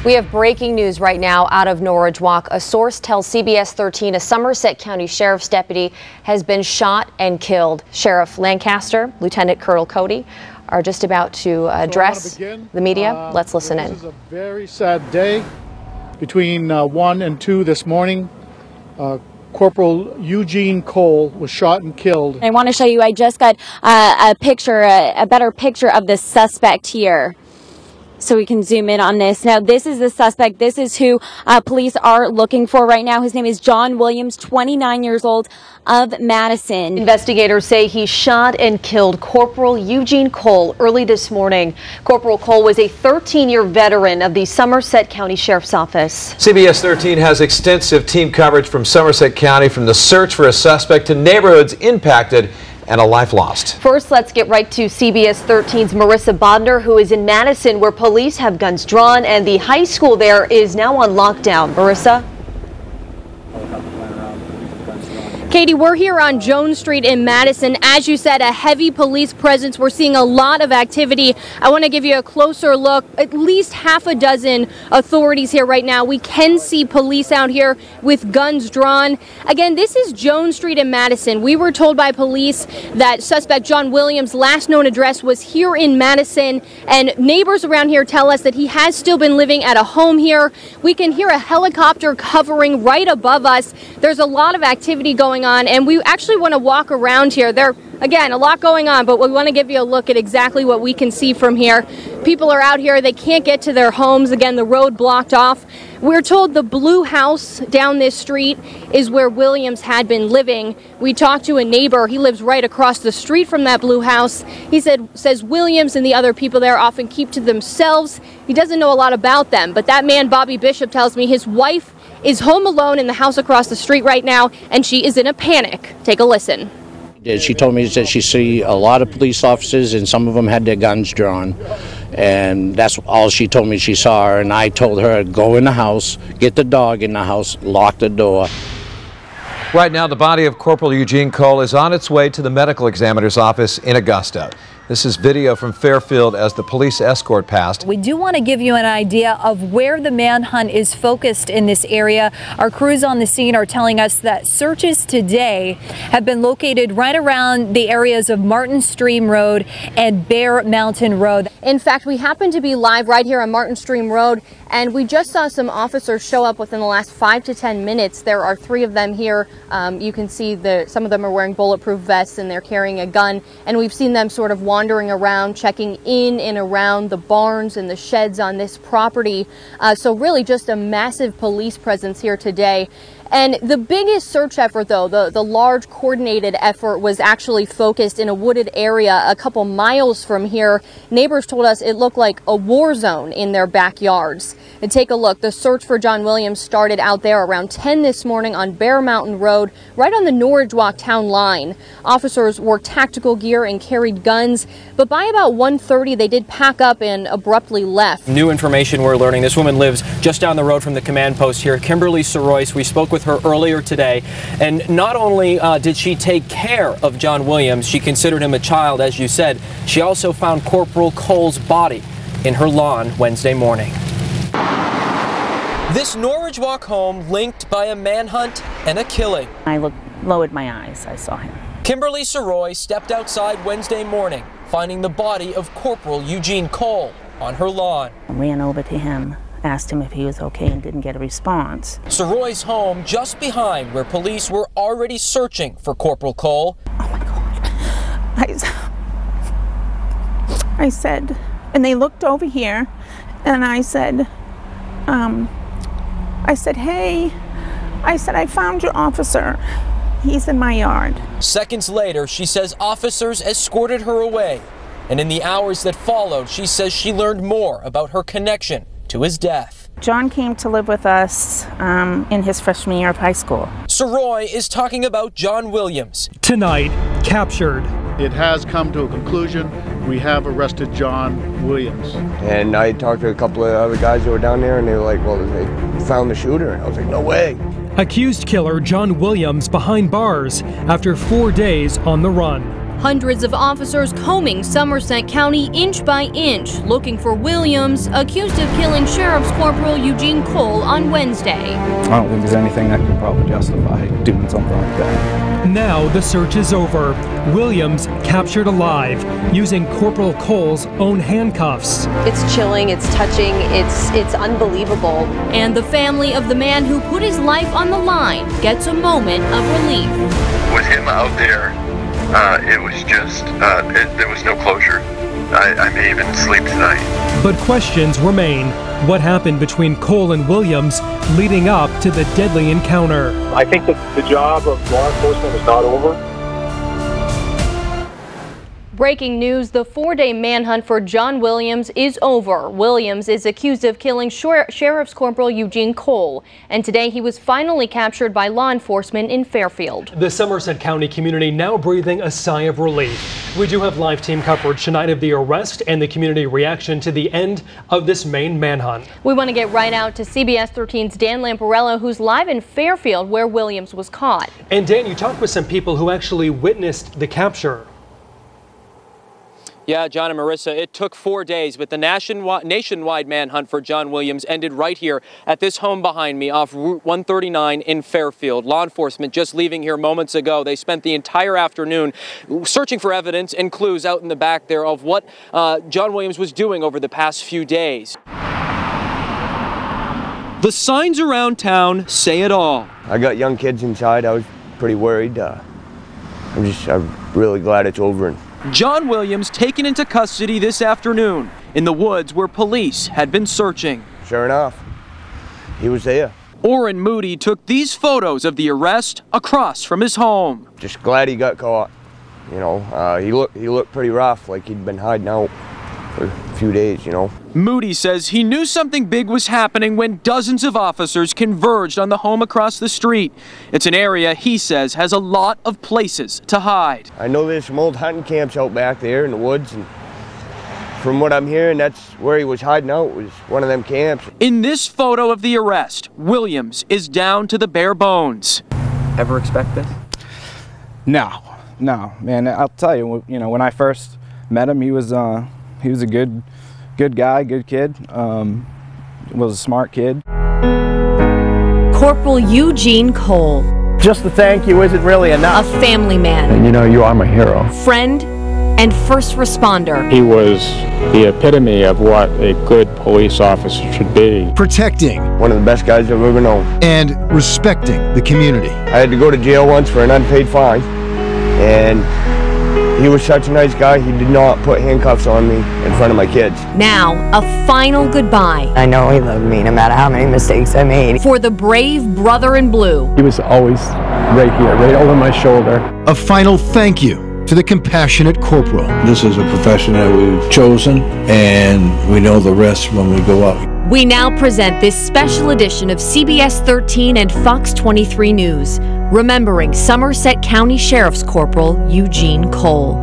We have breaking news right now out of Norridgewock. A source tells CBS 13 a Somerset County Sheriff's deputy has been shot and killed. Sheriff Lancaster, Lieutenant Colonel Cody are just about to address the media. Let's listen in. This is a very sad day. Between 1 and 2 this morning, Corporal Eugene Cole was shot and killed. I want to show you, I just got a picture, a better picture of the suspect here. So we can zoom in on this. Now, this is the suspect. This is who police are looking for right now. His name is John Williams, 29 years old, of Madison. Investigators say he shot and killed Corporal Eugene Cole early this morning. Corporal Cole was a 13-year veteran of the Somerset County Sheriff's Office. CBS 13 has extensive team coverage from Somerset County, from the search for a suspect to neighborhoods impacted and a life lost. First, let's get right to CBS 13's Marissa Bodner, who is in Madison, where police have guns drawn and the high school there is now on lockdown. Marissa? Katie, we're here on Jones Street in Madison. As you said, a heavy police presence. We're seeing a lot of activity. I want to give you a closer look. At least half a dozen authorities here right now. We can see police out here with guns drawn. Again, this is Jones Street in Madison. We were told by police that suspect John Williams' last known address was here in Madison, and neighbors around here tell us that he has still been living at a home here. We can hear a helicopter hovering right above us. There's a lot of activity going on, and we actually want to walk around here. There, again, a lot going on, but we want to give you a look at exactly what we can see from here. People are out here. They can't get to their homes. Again, the road blocked off. We're told the blue house down this street is where Williams had been living. We talked to a neighbor. He lives right across the street from that blue house. He says Williams and the other people there often keep to themselves. He doesn't know a lot about them, but that man, Bobby Bishop, tells me his wife is home alone in the house across the street right now, and she is in a panic. Take a listen. She told me that she see a lot of police officers, and some of them had their guns drawn, and that's all she told me she saw. And I told her, go in the house, get the dog in the house, lock the door. Right now, the body of Corporal Eugene Cole is on its way to the medical examiner's office in Augusta. This is video from Fairfield as the police escort passed. We do want to give you an idea of where the manhunt is focused in this area. Our crews on the scene are telling us that searches today have been located right around the areas of Martin Stream Road and Bear Mountain Road. In fact, we happen to be live right here on Martin Stream Road, and we just saw some officers show up within the last 5 to 10 minutes. There are 3 of them here. You can see some of them are wearing bulletproof vests and they're carrying a gun, and we've seen them sort of wandering around, checking in and around the barns and the sheds on this property. So really just a massive police presence here today. And the biggest search effort, though, the large coordinated effort, was actually focused in a wooded area a couple miles from here. Neighbors told us it looked like a war zone in their backyards. And take a look. The search for John Williams started out there around 10 this morning on Bear Mountain Road, right on the Norridgewock town line. Officers wore tactical gear and carried guns, but by about 1:30 they did pack up and abruptly left. New information we're learning. This woman lives just down the road from the command post here, Kimberly Soroyce. We spoke with her earlier today, and not only did she take care of John Williams, she considered him a child, as you said. She also found Corporal Cole's body in her lawn Wednesday morning. This Norridgewock home linked by a manhunt and a killing. I lowered my eyes. I saw him. Kimberly Soroy stepped outside Wednesday morning, finding the body of Corporal Eugene Cole on her lawn. I ran over to him, asked him if he was okay, and didn't get a response. Soroy's home just behind where police were already searching for Corporal Cole. Oh my God. I said, and they looked over here, and I said, hey, I said, I found your officer. He's in my yard. Seconds later, she says officers escorted her away. And in the hours that followed, she says she learned more about her connection to his death. John came to live with us in his freshman year of high school. Soroy is talking about John Williams. Tonight, captured. It has come to a conclusion. We have arrested John Williams. And I talked to a couple of other guys who were down there, and they were like, well, they found the shooter. And I was like, no way. Accused killer John Williams behind bars after 4 days on the run. Hundreds of officers combing Somerset County inch by inch, looking for Williams, accused of killing Sheriff's Corporal Eugene Cole on Wednesday. I don't think there's anything that could probably justify doing something like that. Now the search is over. Williams captured alive using Corporal Cole's own handcuffs. It's chilling, it's touching, it's unbelievable. And the family of the man who put his life on the line gets a moment of relief. With him out there, it was just, there was no closure. I may even sleep tonight. But questions remain. What happened between Cole and Williams leading up to the deadly encounter? I think that the job of law enforcement is not over. Breaking news, the 4-day manhunt for John Williams is over. Williams is accused of killing Sheriff's Corporal Eugene Cole, and today he was finally captured by law enforcement in Fairfield. The Somerset County community now breathing a sigh of relief. We do have live team coverage tonight of the arrest and the community reaction to the end of this Maine manhunt. We want to get right out to CBS 13's Dan Lamparello, who's live in Fairfield where Williams was caught. And Dan, you talked with some people who actually witnessed the capture. Yeah, John and Marissa, it took 4 days, but the nationwide manhunt for John Williams ended right here at this home behind me off Route 139 in Fairfield. Law enforcement just leaving here moments ago. They spent the entire afternoon searching for evidence and clues out in the back there of what John Williams was doing over the past few days. The signs around town say it all. I got young kids inside. I was pretty worried. I'm really glad it's over. And John Williams taken into custody this afternoon in the woods where police had been searching. Sure enough, he was there. Orrin Moody took these photos of the arrest across from his home. Just glad he got caught. You know, he looked pretty rough, like he'd been hiding out for a few days, you know. Moody says he knew something big was happening when dozens of officers converged on the home across the street. It's an area he says has a lot of places to hide. I know there's some old hunting camps out back there in the woods, and from what I'm hearing, that's where he was hiding out, was one of them camps. In this photo of the arrest, Williams is down to the bare bones. Ever expect this? No, man. I'll tell you, when I first met him, he was a good guy, good kid. Was a smart kid. Corporal Eugene Cole. Just the thank you isn't really enough. A family man. And you know, you are my hero. Friend and first responder. He was the epitome of what a good police officer should be. Protecting. One of the best guys I've ever known. And respecting the community. I had to go to jail once for an unpaid fine, and he was such a nice guy, he did not put handcuffs on me in front of my kids. Now, a final goodbye. I know he loved me no matter how many mistakes I made. For the brave brother in blue. He was always right here, right over my shoulder. A final thank you to the compassionate corporal. This is a profession that we've chosen, and we know the rest when we go out. We now present this special edition of CBS 13 and Fox 23 News, remembering Somerset County Sheriff's Corporal Eugene Cole.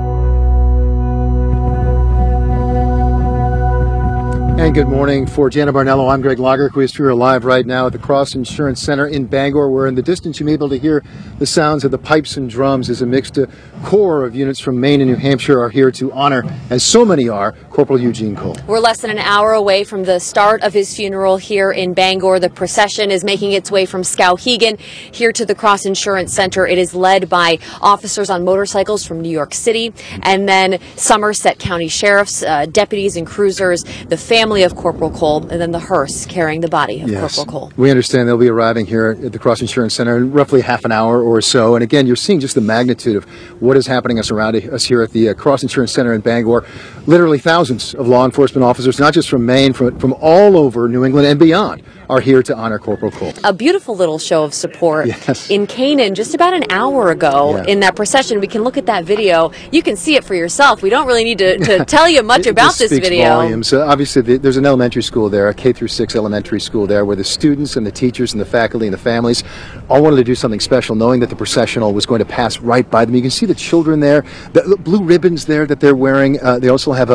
And good morning. For Jana Barnello, I'm Greg Lagerquist. We're live right now at the Cross Insurance Center in Bangor, where in the distance you may be able to hear the sounds of the pipes and drums as a mixed corps of units from Maine and New Hampshire are here to honor, as so many are, Corporal Eugene Cole. We're less than an hour away from the start of his funeral here in Bangor. The procession is making its way from Skowhegan here to the Cross Insurance Center. It is led by officers on motorcycles from New York City, and then Somerset County Sheriffs, deputies and cruisers, the family of Corporal Cole, and then the hearse carrying the body of Corporal Cole. We understand they'll be arriving here at the Cross Insurance Center in roughly half an hour or so. And again, you're seeing just the magnitude of what is happening around us here at the Cross Insurance Center in Bangor. Literally thousands of law enforcement officers, not just from Maine, from all over New England and beyond, are here to honor Corporal Cole. A beautiful little show of support in Canaan just about an hour ago in that procession. We can look at that video. You can see it for yourself. We don't really need to tell you much about this video. Volumes. Obviously, there's an elementary school there, a K-6 elementary school there, where the students and the teachers and the faculty and the families all wanted to do something special, knowing that the processional was going to pass right by them. You can see the children there, the blue ribbons there that they're wearing. They also have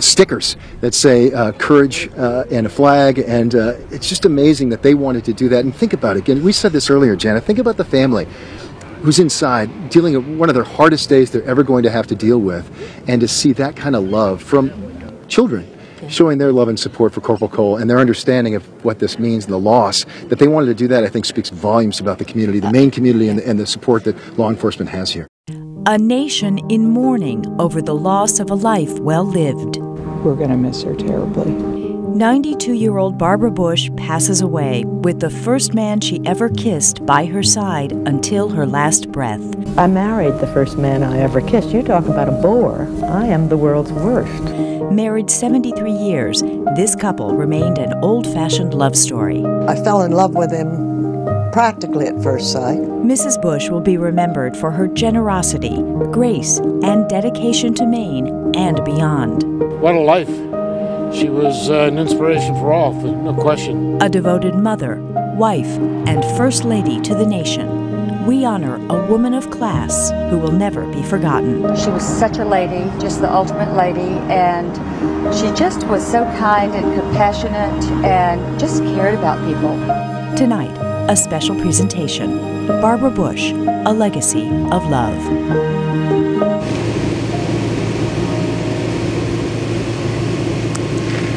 stickers that say courage and a flag, and it's just amazing that they wanted to do that. And think about it again. We said this earlier, Janet. Think about the family. who's inside dealing with one of their hardest days they're ever going to have to deal with, and to see that kind of love from children showing their love and support for Corporal Cole and their understanding of what this means and the loss, that they wanted to do that, I think speaks volumes about the community, the Maine community, and the support that law enforcement has here. A nation in mourning over the loss of a life well lived. We're going to miss her terribly. 92-year-old Barbara Bush passes away with the first man she ever kissed by her side until her last breath. I married the first man I ever kissed. You talk about a bore. I am the world's worst. Married 73 years, this couple remained an old-fashioned love story. I fell in love with him practically at first sight. Mrs. Bush will be remembered for her generosity, grace, and dedication to Maine and beyond. What a life. She was an inspiration for all, no question. A devoted mother, wife, and first lady to the nation. We honor a woman of class who will never be forgotten. She was such a lady, just the ultimate lady, and she just was so kind and compassionate and just cared about people. Tonight, a special presentation. Barbara Bush, a legacy of love.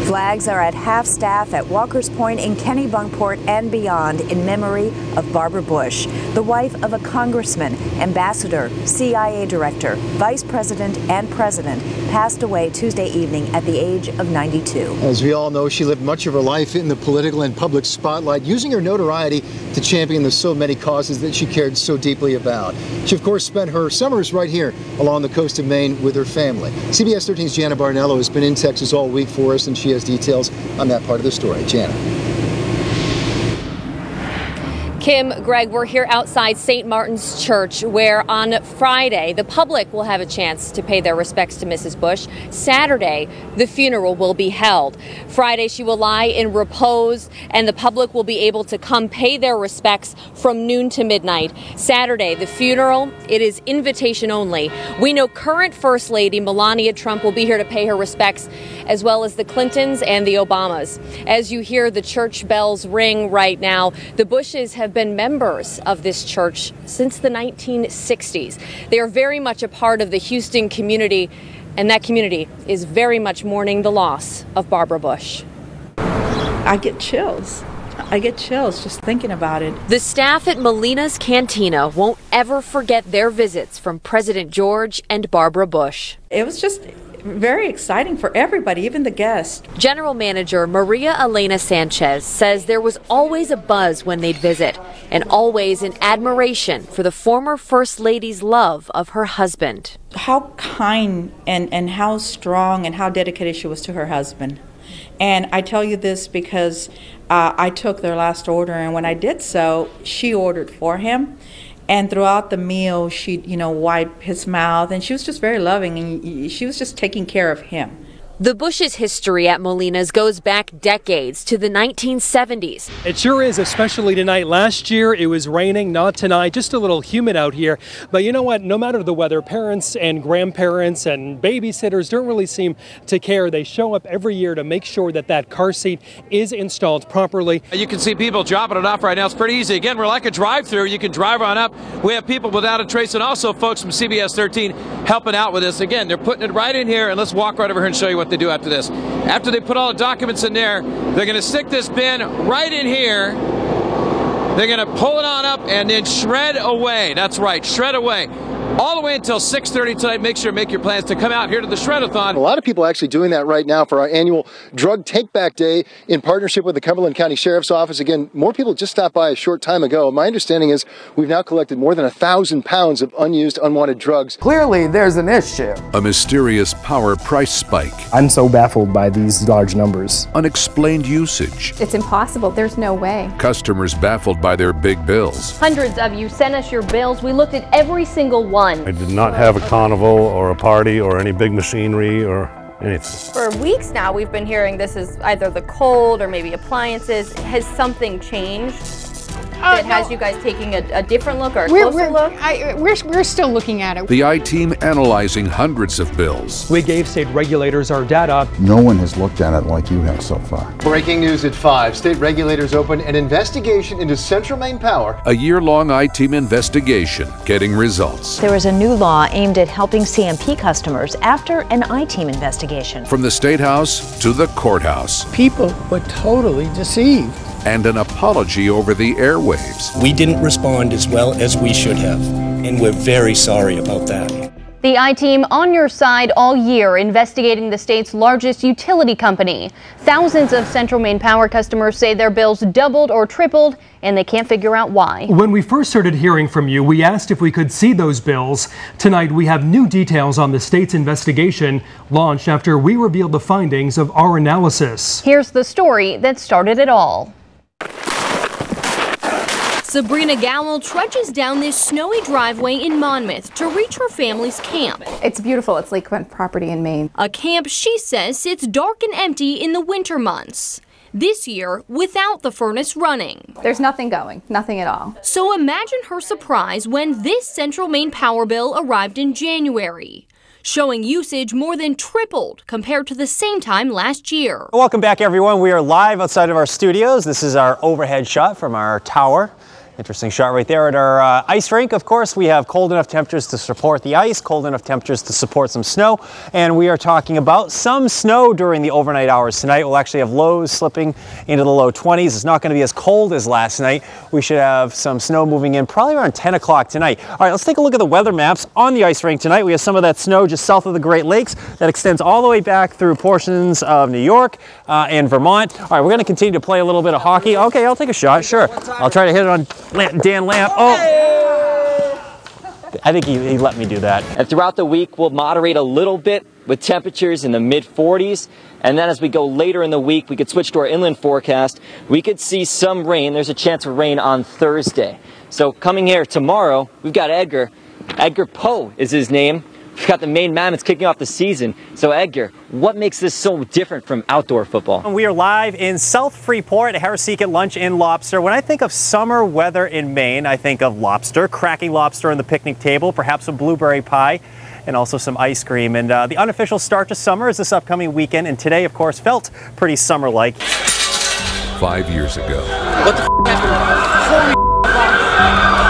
Flags are at half-staff at Walker's Point in Kennebunkport and beyond in memory of Barbara Bush, the wife of a congressman, ambassador, CIA director, vice president, and president, passed away Tuesday evening at the age of 92. As we all know, she lived much of her life in the political and public spotlight, using her notoriety to champion the so many causes that she cared so deeply about. She, of course, spent her summers right here along the coast of Maine with her family. CBS 13's Jana Barnello has been in Texas all week for us, and she has details on that part of the story. Jana. Kim, Greg, we're here outside St. Martin's Church, where on Friday the public will have a chance to pay their respects to Mrs. Bush. Saturday, the funeral will be held. Friday, she will lie in repose, and the public will be able to come pay their respects from noon to midnight. Saturday, the funeral, it is invitation only. We know current First Lady Melania Trump will be here to pay her respects, as well as the Clintons and the Obamas. As you hear the church bells ring right now, the Bushes have been members of this church since the 1960s. They are very much a part of the Houston community, and that community is very much mourning the loss of Barbara Bush. I get chills. I get chills just thinking about it. The staff at Molina's Cantina won't ever forget their visits from President George and Barbara Bush. It was just very exciting for everybody, even the guests. General Manager Maria Elena Sanchez says there was always a buzz when they'd visit, and always an admiration for the former First Lady's love of her husband. How kind and how strong and how dedicated she was to her husband. And I tell you this because I took their last order, and when I did so, she ordered for him. And throughout the meal, she'd, wipe his mouth, and she was just very loving, and she was just taking care of him. The Bush's history at Molina's goes back decades to the 1970s. It sure is, especially tonight. Last year it was raining, not tonight, just a little humid out here. But you know what? No matter the weather, parents and grandparents and babysitters don't really seem to care. They show up every year to make sure that that car seat is installed properly. You can see people dropping it off right now. It's pretty easy. Again, we're like a drive-through. You can drive on up. We have people without a trace, and also folks from CBS 13 helping out with this. Again, they're putting it right in here, and let's walk right over here and show you what they do after this. After they put all the documents in there, they're going to stick this bin right in here. They're going to pull it on up and then shred away. That's right, shred away. All the way until 6:30 tonight. Make sure to make your plans to come out here to the Shred-a-thon. A lot of people actually doing that right now for our annual Drug Take-Back Day in partnership with the Cumberland County Sheriff's Office. Again, more people just stopped by a short time ago. My understanding is we've now collected more than 1,000 pounds of unused, unwanted drugs. Clearly, there's an issue. A mysterious power price spike. I'm so baffled by these large numbers. Unexplained usage. It's impossible. There's no way. Customers baffled by their big bills. Hundreds of you sent us your bills. We looked at every single one. I did not have a carnival or a party or any big machinery or anything. For weeks now, we've been hearing this is either the cold or maybe appliances. Has something changed? that has you guys taking a different look or a closer look? We're still looking at it. The I-team analyzing hundreds of bills. We gave state regulators our data. No one has looked at it like you have so far. Breaking news at 5. State regulators open an investigation into Central Maine Power. A year-long I-team investigation getting results. There is a new law aimed at helping CMP customers after an I-team investigation. From the State House to the courthouse. People were totally deceived. And an apology over the airwaves. We didn't respond as well as we should have, and we're very sorry about that. The I-team on your side all year, investigating the state's largest utility company. Thousands of Central Maine Power customers say their bills doubled or tripled, and they can't figure out why. When we first started hearing from you, we asked if we could see those bills. Tonight, we have new details on the state's investigation launched after we revealed the findings of our analysis. Here's the story that started it all. Sabrina Gowell trudges down this snowy driveway in Monmouth to reach her family's camp. It's beautiful. It's lakefront property in Maine. A camp she says sits dark and empty in the winter months. This year, without the furnace running. There's nothing going, nothing at all. So imagine her surprise when this Central Maine power bill arrived in January, showing usage more than tripled compared to the same time last year. Welcome back, everyone. We are live outside of our studios. This is our overhead shot from our tower. Interesting shot right there at our ice rink. Of course, we have cold enough temperatures to support the ice, cold enough temperatures to support some snow, and we are talking about some snow during the overnight hours tonight. We'll actually have lows slipping into the low 20s. It's not going to be as cold as last night. We should have some snow moving in probably around 10 o'clock tonight. All right, let's take a look at the weather maps on the ice rink tonight. We have some of that snow just south of the Great Lakes that extends all the way back through portions of New York and Vermont. All right, we're going to continue to play a little bit of hockey. Okay, I'll take a shot, sure. I'll try to hit it on Dan Lamp. Oh! I think he let me do that. And throughout the week, we'll moderate a little bit with temperatures in the mid-40s. And then as we go later in the week, we could switch to our inland forecast. We could see some rain. There's a chance of rain on Thursday. So coming here tomorrow, we've got Edgar. Edgar Poe is his name. We've got the Maine Mammoths kicking off the season. So Edgar, what makes this so different from outdoor football? We are live in South Freeport at Harrisseek Lunch and Lobster. When I think of summer weather in Maine, I think of lobster, cracking lobster on the picnic table, perhaps some blueberry pie, and also some ice cream. And the unofficial start to summer is this upcoming weekend, and today, of course, felt pretty summer-like. 5 years ago. What the happened?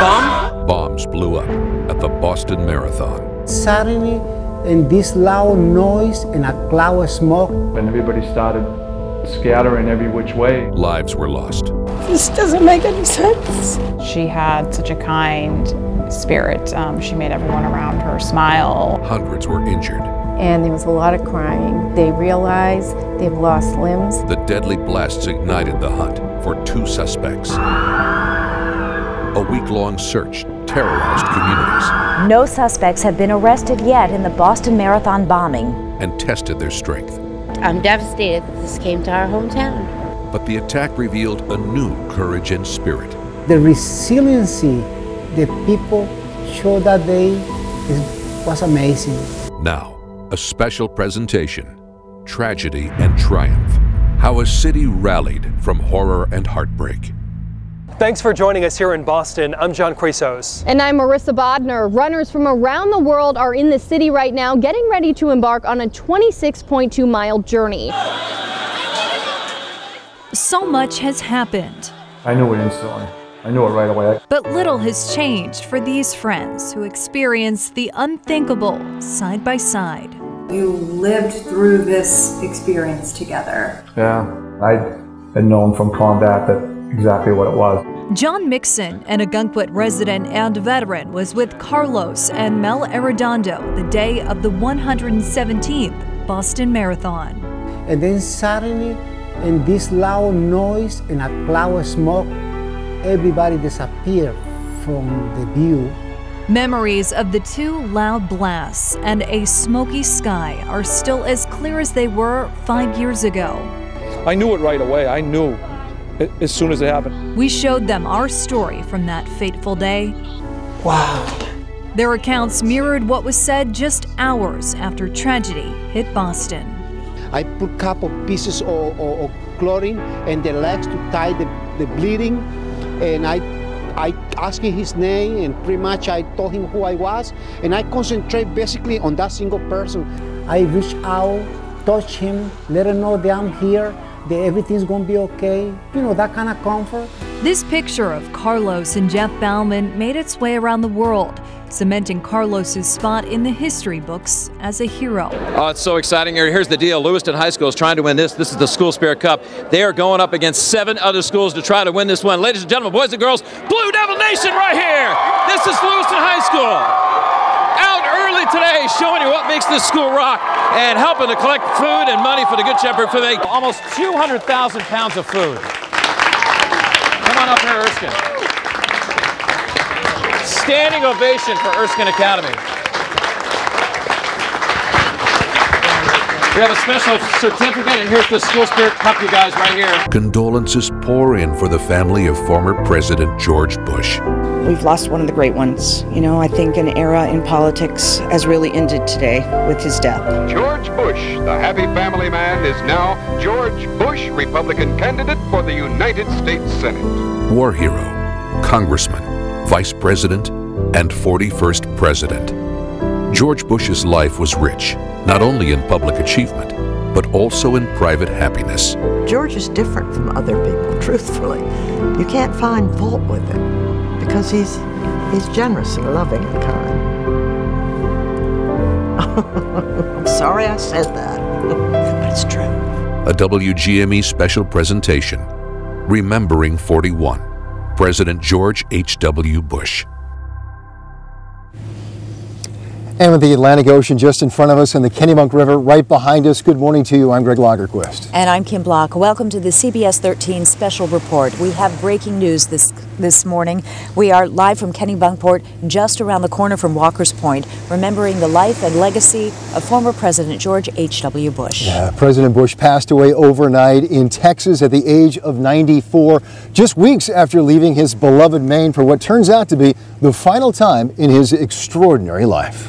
Bomb? Bombs blew up at the Boston Marathon. Suddenly, and this loud noise and a cloud of smoke. And everybody started scattering every which way. Lives were lost. This doesn't make any sense. She had such a kind spirit. She made everyone around her smile. Hundreds were injured. And there was a lot of crying. They realized they've lost limbs. The deadly blasts ignited the hunt for 2 suspects. A week-long search terrorized communities. No suspects have been arrested yet in the Boston Marathon bombing. And tested their strength. I'm devastated that this came to our hometown. But the attack revealed a new courage and spirit. The resiliency the people showed that day was amazing. Now, a special presentation, Tragedy and Triumph. How a city rallied from horror and heartbreak. Thanks for joining us here in Boston. I'm John Chrysos. And I'm Marissa Bodner. Runners from around the world are in the city right now getting ready to embark on a 26.2-mile journey. So much has happened. I knew it instantly. I knew it right away. But little has changed for these friends who experienced the unthinkable side by side. You lived through this experience together. Yeah, I had known from combat that exactly what it was. John Mixon, an Ogunquit resident and veteran, was with Carlos and Mel Arredondo the day of the 117th Boston Marathon. And then suddenly, in this loud noise and a cloud of smoke, everybody disappeared from the view. Memories of the 2 loud blasts and a smoky sky are still as clear as they were 5 years ago. I knew it right away. I knew as soon as it happened. We showed them our story from that fateful day. Wow. Their accounts mirrored what was said just hours after tragedy hit Boston. I put a couple pieces of clothing and the legs to tie the bleeding, and I I asked him his name, and pretty much I told him who I was, and I concentrate basically on that single person. I reach out, touch him, let him know that I'm here, that everything's gonna be okay, you know, that kind of comfort. This picture of Carlos and Jeff Bauman made its way around the world, cementing Carlos's spot in the history books as a hero. Oh, it's so exciting here. Here's the deal. Lewiston High School is trying to win this. This is the School Spirit Cup. They are going up against 7 other schools to try to win this one. Ladies and gentlemen, boys and girls, Blue Devil Nation right here. This is Lewiston High School. Out early today, showing you what makes this school rock and helping to collect food and money for the Good Shepherd for almost 200,000 pounds of food. Come on up here, Erskine. Standing ovation for Erskine Academy. We have a special certificate, and here's the School Spirit Cup, you guys, right here. Condolences pour in for the family of former President George Bush. We've lost one of the great ones. You know, I think an era in politics has really ended today with his death. George Bush, the happy family man, is now George Bush, Republican candidate for the United States Senate. War hero, congressman, vice president, and 41st president. George Bush's life was rich, not only in public achievement, but also in private happiness. George is different from other people, truthfully. You can't find fault with him because he's generous and loving and kind. I'm sorry I said that, but it's true. A WGME special presentation, Remembering 41, President George H.W. Bush. And with the Atlantic Ocean just in front of us and the Kennebunk River right behind us, good morning to you. I'm Greg Lagerquist. And I'm Kim Block. Welcome to the CBS 13 special report. We have breaking news this morning. We are live from Kennebunkport, just around the corner from Walker's Point, remembering the life and legacy of former President George H.W. Bush. Yeah, President Bush passed away overnight in Texas at the age of 94, just weeks after leaving his beloved Maine for what turns out to be the final time in his extraordinary life.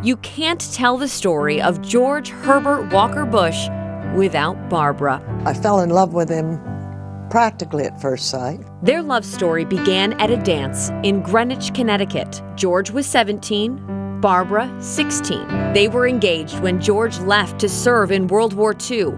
You can't tell the story of George Herbert Walker Bush without Barbara. I fell in love with him practically at first sight. Their love story began at a dance in Greenwich, Connecticut. George was 17, Barbara 16. They were engaged when George left to serve in World War II.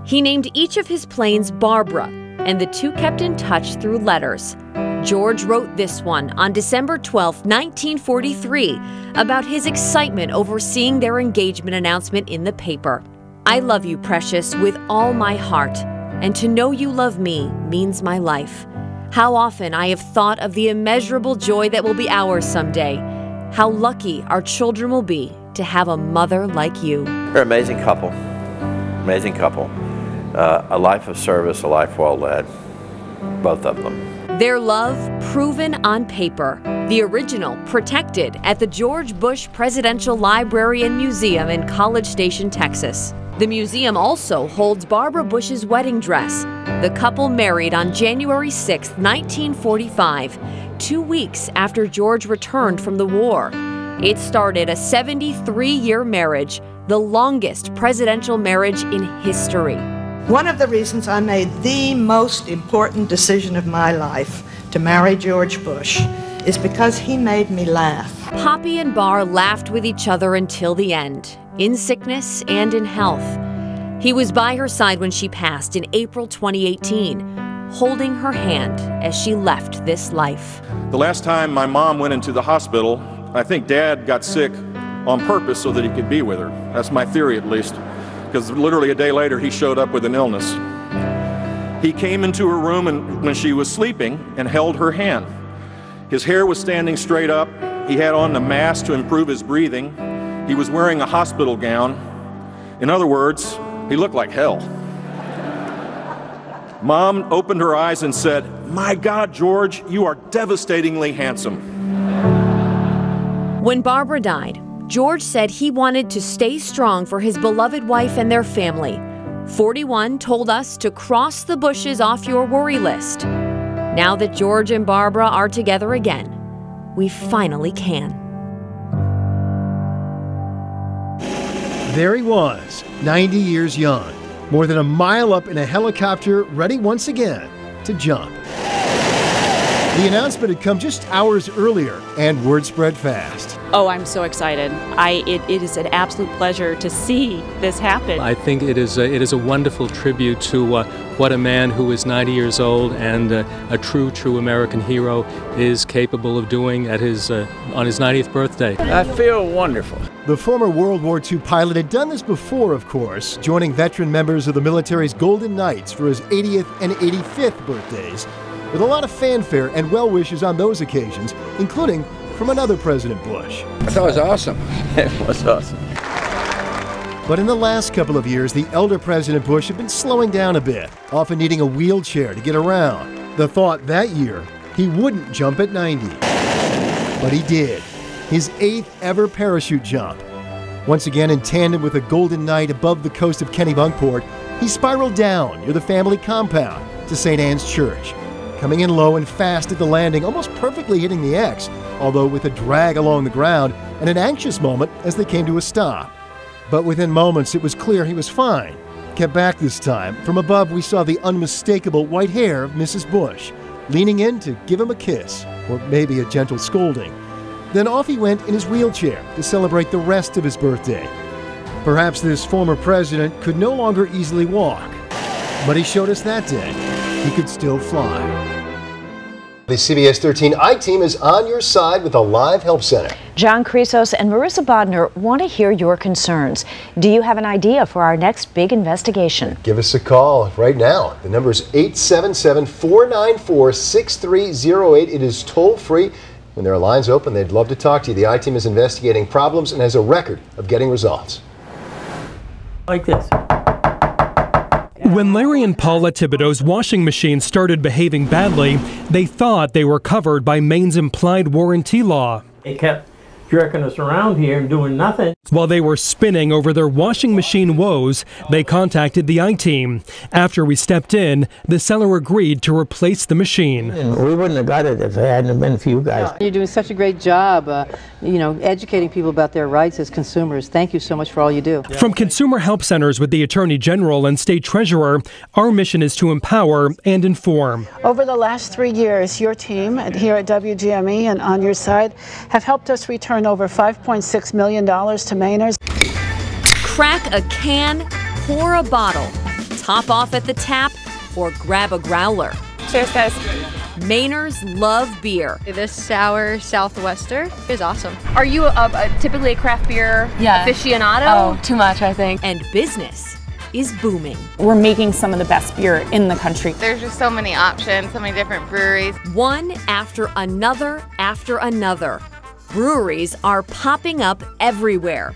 He named each of his planes Barbara, and the two kept in touch through letters. George wrote this one on December 12, 1943, about his excitement over seeing their engagement announcement in the paper. I love you, precious, with all my heart, and to know you love me means my life. How often I have thought of the immeasurable joy that will be ours someday. How lucky our children will be to have a mother like you. They're an amazing couple. Amazing couple. A life of service, a life well led. Both of them. Their love proven on paper. The original protected at the George Bush Presidential Library and Museum in College Station, Texas. The museum also holds Barbara Bush's wedding dress. The couple married on January 6, 1945, 2 weeks after George returned from the war. It started a 73-year marriage, the longest presidential marriage in history. One of the reasons I made the most important decision of my life to marry George Bush is because he made me laugh. Poppy and Barr laughed with each other until the end, in sickness and in health. He was by her side when she passed in April 2018, holding her hand as she left this life. The last time my mom went into the hospital, I think Dad got sick on purpose so that he could be with her. That's my theory, at least. Because literally a day later, he showed up with an illness. He came into her room when she was sleeping and held her hand. His hair was standing straight up. He had on a mask to improve his breathing. He was wearing a hospital gown. In other words, he looked like hell. Mom opened her eyes and said, "My God, George, you are devastatingly handsome." When Barbara died, George said he wanted to stay strong for his beloved wife and their family. 41 told us to cross the Bushes off your worry list. Now that George and Barbara are together again, we finally can. There he was, 90 years young. more than a mile up in a helicopter, ready once again to jump. The announcement had come just hours earlier, and word spread fast. Oh, I'm so excited. It is an absolute pleasure to see this happen. I think it is a wonderful tribute to what a man who is 90 years old and a true American hero is capable of doing at on his 90th birthday. I feel wonderful. The former World War II pilot had done this before, of course, joining veteran members of the military's Golden Knights for his 80th and 85th birthdays, with a lot of fanfare and well wishes on those occasions, including from another President Bush. I thought it was awesome. It was awesome. But in the last couple of years, the elder President Bush had been slowing down a bit, often needing a wheelchair to get around. The thought that year, he wouldn't jump at 90. But he did. His 8th ever parachute jump. Once again in tandem with a Golden Knight above the coast of Kennebunkport, he spiraled down near the family compound to St. Anne's Church, coming in low and fast at the landing, almost perfectly hitting the X, although with a drag along the ground and an anxious moment as they came to a stop. But within moments, it was clear he was fine. Kept back this time. From above, we saw the unmistakable white hair of Mrs. Bush, leaning in to give him a kiss, or maybe a gentle scolding. Then off he went in his wheelchair to celebrate the rest of his birthday. Perhaps this former president could no longer easily walk, but he showed us that day he could still fly. The CBS 13 I-Team is on your side with a live help center. John Chrysos and Marissa Bodner want to hear your concerns. Do you have an idea for our next big investigation? Give us a call right now. The number is 877-494-6308. It is toll free. When there are lines open, they'd love to talk to you. The I-Team is investigating problems and has a record of getting results. Like this. When Larry and Paula Thibodeau's washing machine started behaving badly, they thought they were covered by Maine's implied warranty law. They kept jerking us around here and doing nothing. While they were spinning over their washing machine woes, they contacted the I-Team. After we stepped in, the seller agreed to replace the machine. We wouldn't have got it if it hadn't been for you guys. You're doing such a great job, educating people about their rights as consumers. Thank you so much for all you do. From consumer help centers with the Attorney General and State Treasurer, our mission is to empower and inform. Over the last 3 years, your team here at Wgme and on your side have helped us return over $5.6 million to Mainers. Crack a can, pour a bottle, top off at the tap, or grab a growler. Cheers, guys. Mainers love beer. This sour Southwester is awesome. Are you typically a craft beer aficionado? Oh, too much, I think. And business is booming. We're making some of the best beer in the country. There's just so many options, so many different breweries. One after another after another. Breweries are popping up everywhere.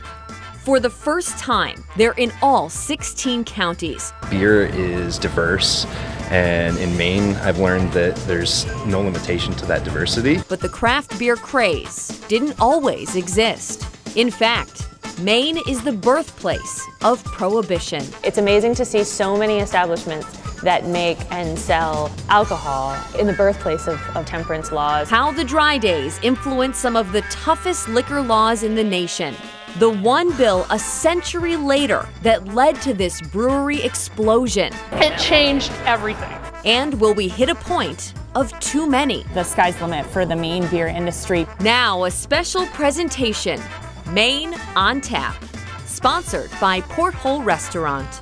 For the first time, they're in all 16 counties. Beer is diverse, and in Maine, I've learned that there's no limitation to that diversity. But the craft beer craze didn't always exist. In fact, Maine is the birthplace of Prohibition. It's amazing to see so many establishments that make and sell alcohol in the birthplace of temperance laws. How the dry days influence some of the toughest liquor laws in the nation. The one bill a century later that led to this brewery explosion. It changed everything. And will we hit a point of too many? The sky's the limit for the Maine beer industry. Now a special presentation, Maine on Tap, sponsored by Porthole Restaurant.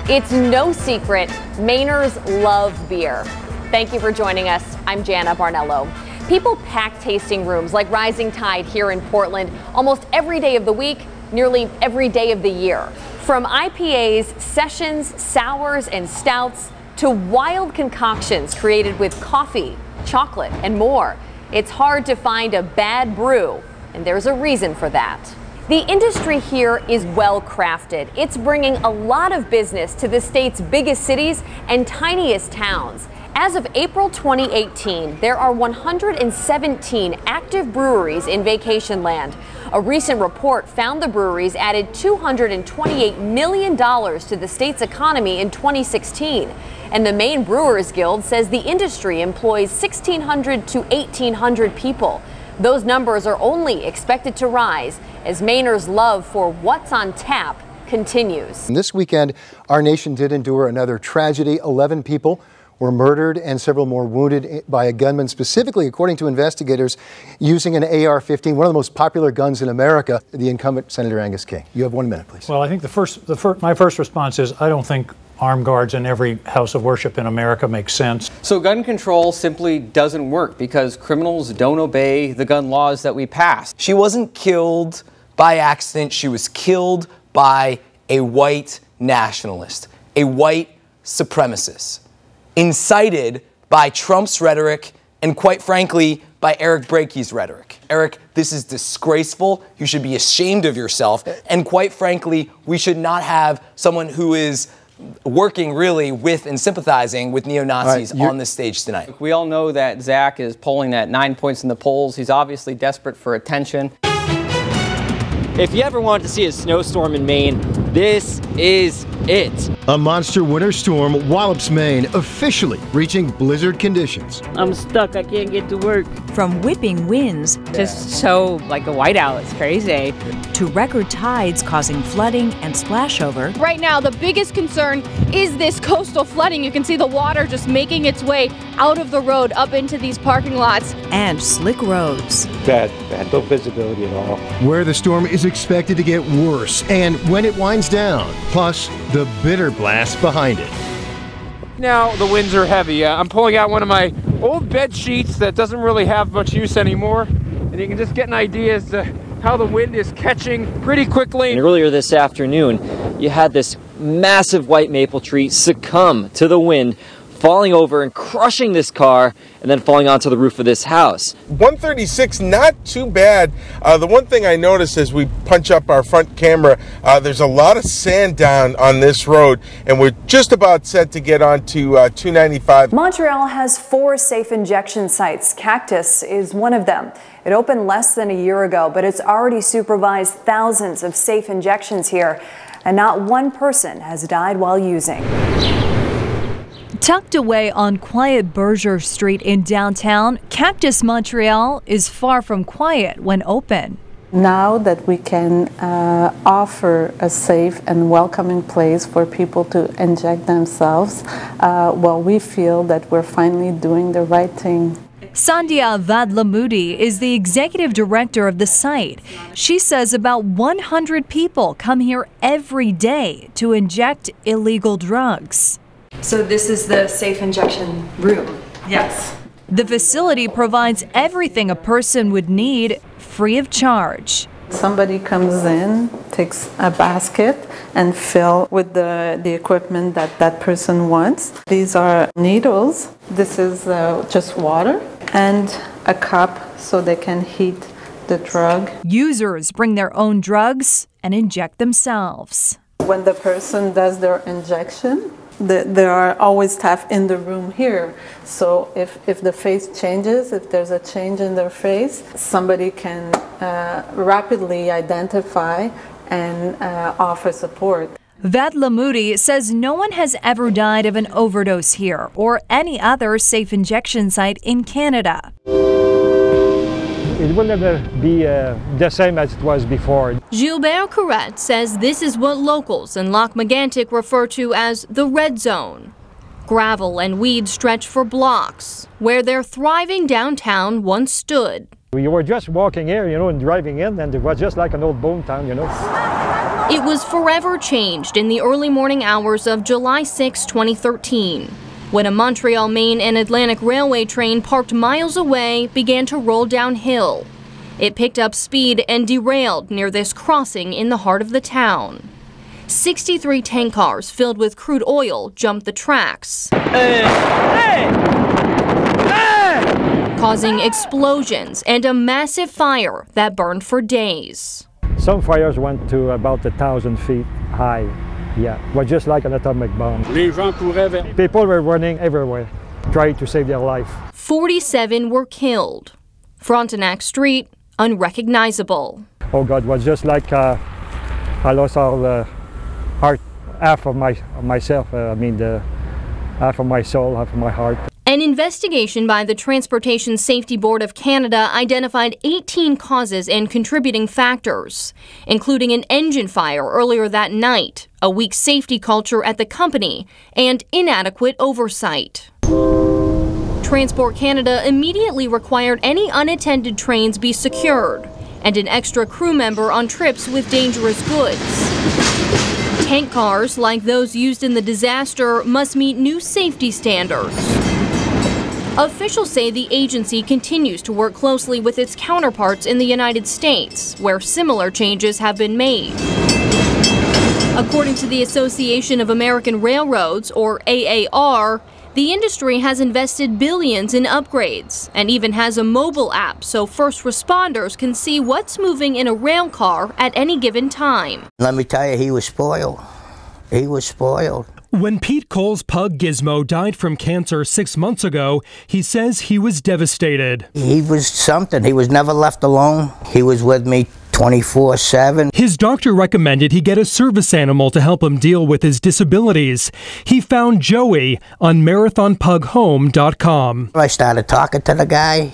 It's no secret, Mainers love beer. Thank you for joining us. I'm Jana Barnello. People pack tasting rooms like Rising Tide here in Portland almost every day of the week, nearly every day of the year. From IPAs, sessions, sours, and stouts to wild concoctions created with coffee, chocolate, and more. It's hard to find a bad brew, and there's a reason for that. The industry here is well crafted. It's bringing a lot of business to the state's biggest cities and tiniest towns. As of April 2018, there are 117 active breweries in Vacation Land. A recent report found the breweries added $228 million to the state's economy in 2016. And the Maine Brewers Guild says the industry employs 1,600 to 1,800 people. Those numbers are only expected to rise as Mainers' love for what's on tap continues. And this weekend, our nation did endure another tragedy. 11 people were murdered and several more wounded by a gunman, specifically, according to investigators, using an AR-15, one of the most popular guns in America. The incumbent, Senator Angus King. You have 1 minute, please. Well, I think my first response is I don't think armed guards in every house of worship in America makes sense. So gun control simply doesn't work because criminals don't obey the gun laws that we pass. She wasn't killed by accident. She was killed by a white nationalist, a white supremacist, incited by Trump's rhetoric and, quite frankly, by Eric Brakey's rhetoric. Eric, this is disgraceful. You should be ashamed of yourself. And quite frankly, we should not have someone who is working really with and sympathizing with neo-Nazis on this stage tonight. We all know that Zach is polling at 9 points in the polls. He's obviously desperate for attention. If you ever wanted to see a snowstorm in Maine, this is it. A monster winter storm wallops Maine, officially reaching blizzard conditions. I'm stuck. I can't get to work. From whipping winds, Just so like a whiteout. It's crazy. to record tides causing flooding and splashover. Right now, the biggest concern is this coastal flooding. You can see the water just making its way out of the road up into these parking lots. And slick roads. Bad, no visibility at all. Where the storm is expected to get worse and when it winds down, plus the bitter blast behind it. Now the winds are heavy. I'm pulling out one of my old bed sheets that doesn't really have much use anymore, and you can just get an idea as to how the wind is catching pretty quickly. And earlier this afternoon, you had this massive white maple tree succumb to the wind, falling over and crushing this car and then falling onto the roof of this house. 136, not too bad. The one thing I noticed as we punch up our front camera, there's a lot of sand down on this road, and we're just about set to get onto 295. Montreal has 4 safe injection sites. Cactus is one of them. It opened less than a year ago, but it's already supervised thousands of safe injections here, and not one person has died while using. Tucked away on quiet Berger Street in downtown, Cactus Montreal is far from quiet when open. Now that we can offer a safe and welcoming place for people to inject themselves, we feel that we're finally doing the right thing. Sandhya Vadlamudi is the executive director of the site. She says about 100 people come here every day to inject illegal drugs. So this is the safe injection room? Yes. The facility provides everything a person would need free of charge. Somebody comes in, takes a basket and fill with the equipment that that person wants. These are needles. This is just water and a cup so they can heat the drug. Users bring their own drugs and inject themselves. When the person does their injection, there are always staff in the room here. So if the face changes, if there's a change in their face, somebody can rapidly identify and offer support. Vadlamudi says no one has ever died of an overdose here or any other safe injection site in Canada. It will never be the same as it was before. Gilbert Corrette says this is what locals in Lac-Mégantic refer to as the red zone. Gravel and weeds stretch for blocks, where their thriving downtown once stood. We were just walking here, and driving in, and it was just like an old bone town, It was forever changed in the early morning hours of July 6, 2013. When a Montreal, Maine and Atlantic Railway train parked miles away began to roll downhill. It picked up speed and derailed near this crossing in the heart of the town. 63 tank cars filled with crude oil jumped the tracks, causing explosions and a massive fire that burned for days. Some fires went to about 1,000 feet high. Yeah, it was just like an atomic bomb. People were running everywhere, trying to save their life. 47 were killed. Frontenac Street, unrecognizable. Oh God, it was just like I lost all the heart, half of myself. The half of my soul, half of my heart. An investigation by the Transportation Safety Board of Canada identified 18 causes and contributing factors, including an engine fire earlier that night, a weak safety culture at the company, and inadequate oversight. Transport Canada immediately required any unattended trains be secured and an extra crew member on trips with dangerous goods. Tank cars, like those used in the disaster, must meet new safety standards. Officials say the agency continues to work closely with its counterparts in the United States, where similar changes have been made. According to the Association of American Railroads, or AAR, the industry has invested billions in upgrades and even has a mobile app so first responders can see what's moving in a rail car at any given time. Let me tell you, he was spoiled. He was spoiled. When Pete Cole's pug Gizmo died from cancer 6 months ago, he says he was devastated. He was something. He was never left alone. He was with me 24/7. His doctor recommended he get a service animal to help him deal with his disabilities. He found Joey on marathonpughome.com. I started talking to the guy,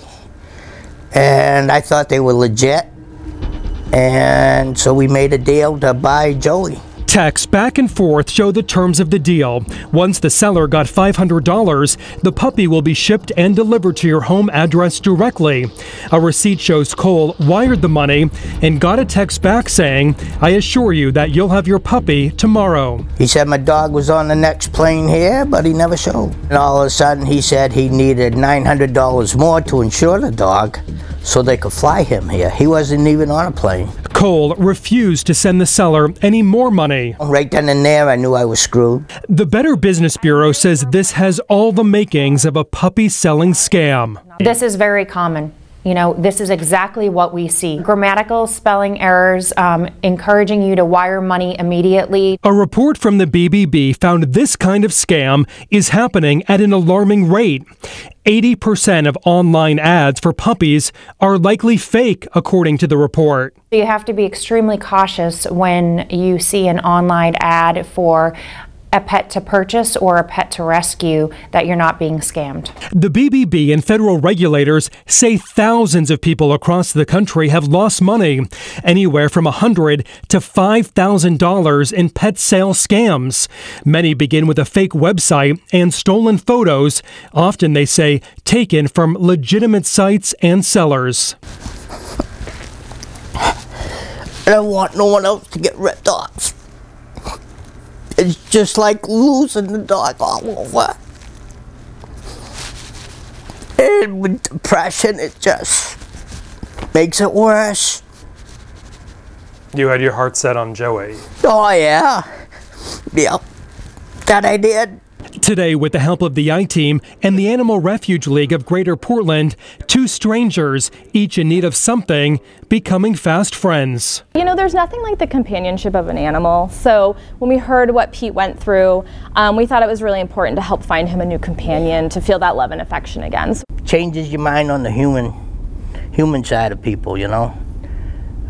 and I thought they were legit, and so we made a deal to buy Joey. Texts back and forth show the terms of the deal. Once the seller got $500, the puppy will be shipped and delivered to your home address directly. A receipt shows Cole wired the money and got a text back saying, "I assure you that you'll have your puppy tomorrow." He said my dog was on the next plane here, but he never showed. And all of a sudden he said he needed $900 more to insure the dog so they could fly him here. He wasn't even on a plane. Cole refused to send the seller any more money. Right then and there, I knew I was screwed. The Better Business Bureau says this has all the makings of a puppy selling scam. This is very common. You know, this is exactly what we see. Grammatical, spelling errors, encouraging you to wire money immediately. A report from the BBB found this kind of scam is happening at an alarming rate. 80% of online ads for puppies are likely fake, according to the report. You have to be extremely cautious when you see an online ad for a pet to purchase or a pet to rescue, that you're not being scammed. The BBB and federal regulators say thousands of people across the country have lost money, anywhere from $100 to $5,000 in pet sale scams. Many begin with a fake website and stolen photos, often they say taken from legitimate sites and sellers. I don't want no one else to get ripped off. It's just like losing the dog all over. And with depression, it just makes it worse. You had your heart set on Joey. Oh, yeah. Yep. That I did. Today, with the help of the I-Team and the Animal Refuge League of Greater Portland, two strangers, each in need of something, becoming fast friends. You know, there's nothing like the companionship of an animal. So when we heard what Pete went through, we thought it was really important to help find him a new companion to feel that love and affection again. Changes your mind on the human side of people, you know.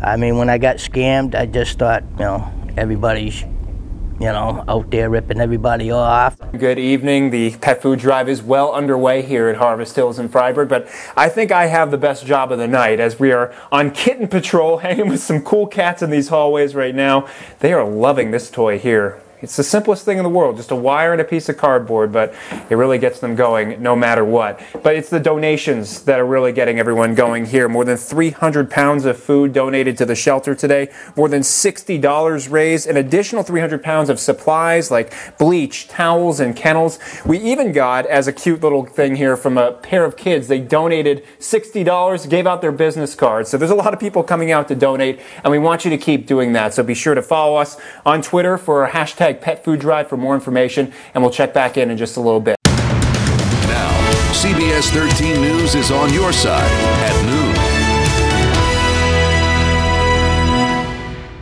I mean, when I got scammed, I just thought, you know, everybody's, you know, out there ripping everybody off. Good evening. The pet food drive is well underway here at Harvest Hills in Freiburg, but I think I have the best job of the night as we are on kitten patrol, hanging with some cool cats in these hallways right now. They are loving this toy here. It's the simplest thing in the world, just a wire and a piece of cardboard, but it really gets them going no matter what. But it's the donations that are really getting everyone going here. More than 300 pounds of food donated to the shelter today, more than $60 raised, an additional 300 pounds of supplies like bleach, towels, and kennels. We even got, as a cute little thing here, from a pair of kids, they donated $60, gave out their business cards. So there's a lot of people coming out to donate, and we want you to keep doing that. So be sure to follow us on Twitter for our hashtag Pet Food Drive for more information, and we'll check back in just a little bit. Now, CBS 13 News is on your side at noon.